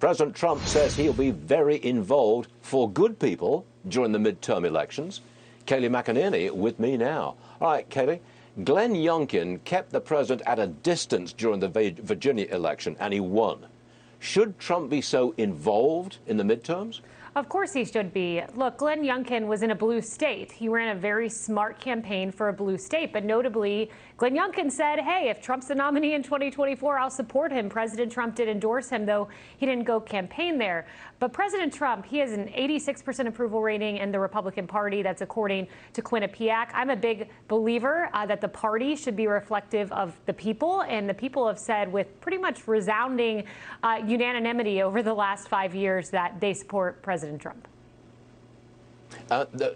President Trump says he'll be very involved for good people during the midterm elections. Kayleigh McEnany with me now. All right, Kayleigh, Glenn Youngkin kept the president at a distance during the Virginia election, and he won. Should Trump be so involved in the midterms? Of course he should be. Look, Glenn Youngkin was in a blue state. He ran a very smart campaign for a blue state. But notably, Glenn Youngkin said, hey, if Trump's the nominee in 2024, I'll support him. President Trump did endorse him, though he didn't go campaign there. But President Trump, he has an 86% approval rating in the Republican Party. That's according to Quinnipiac. I'm a big believer that the party should be reflective of the people. And the people have said with pretty much resounding unanimity over the last 5 years that they support President Trump.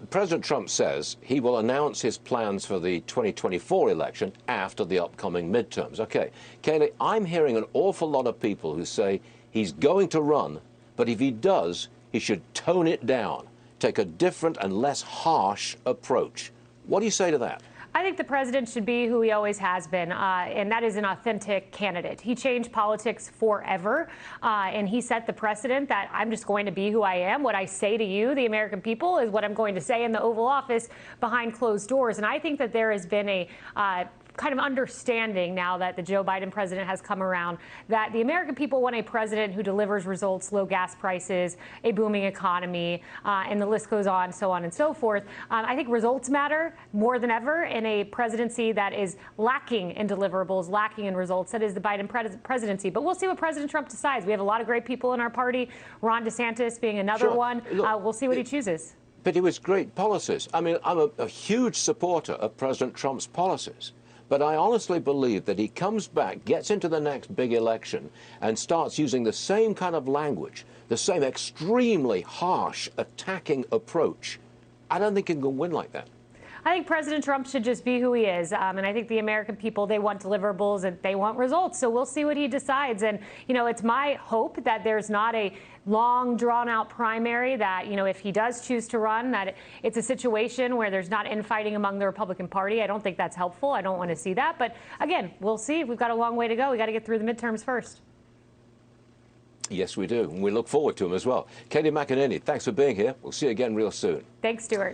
President Trump says he will announce his plans for the 2024 election after the upcoming midterms. Okay, Kayleigh, I'm hearing an awful lot of people who say he's going to run, but if he does, he should tone it down, take a different and less harsh approach. What do you say to that? I think the president should be who he always has been, and that is an authentic candidate. He changed politics forever, and he set the precedent that I'm just going to be who I am. What I say to you, the American people, is what I'm going to say in the Oval Office behind closed doors. And I think that there has been a kind of understanding now that the Joe Biden president has come around that the American people want a president who delivers results, low gas prices, a booming economy, and the list goes on and so forth. I think results matter more than ever in a presidency that is lacking in deliverables, lacking in results. That is the Biden presidency. But we'll see what President Trump decides. We have a lot of great people in our party, Ron DeSantis being another one. Look, we'll see what he chooses. But it was great policies. I mean, I'm a huge supporter of President Trump's policies. But I honestly believe that he comes back, gets into the next big election, and starts using the same kind of language, the same extremely harsh, attacking approach. I don't think he can win like that. I think President Trump should just be who he is. And I think the American people, they want deliverables and they want results. So we'll see what he decides. And, you know, it's my hope that there's not a long, drawn-out primary, that, you know, if he does choose to run, that it's a situation where there's not infighting among the Republican Party. I don't think that's helpful. I don't want to see that. But, again, we'll see. We've got a long way to go. We've got to get through the midterms first. Yes, we do. And we look forward to him as well. Kayleigh McEnany, thanks for being here. We'll see you again real soon. Thanks, Stuart.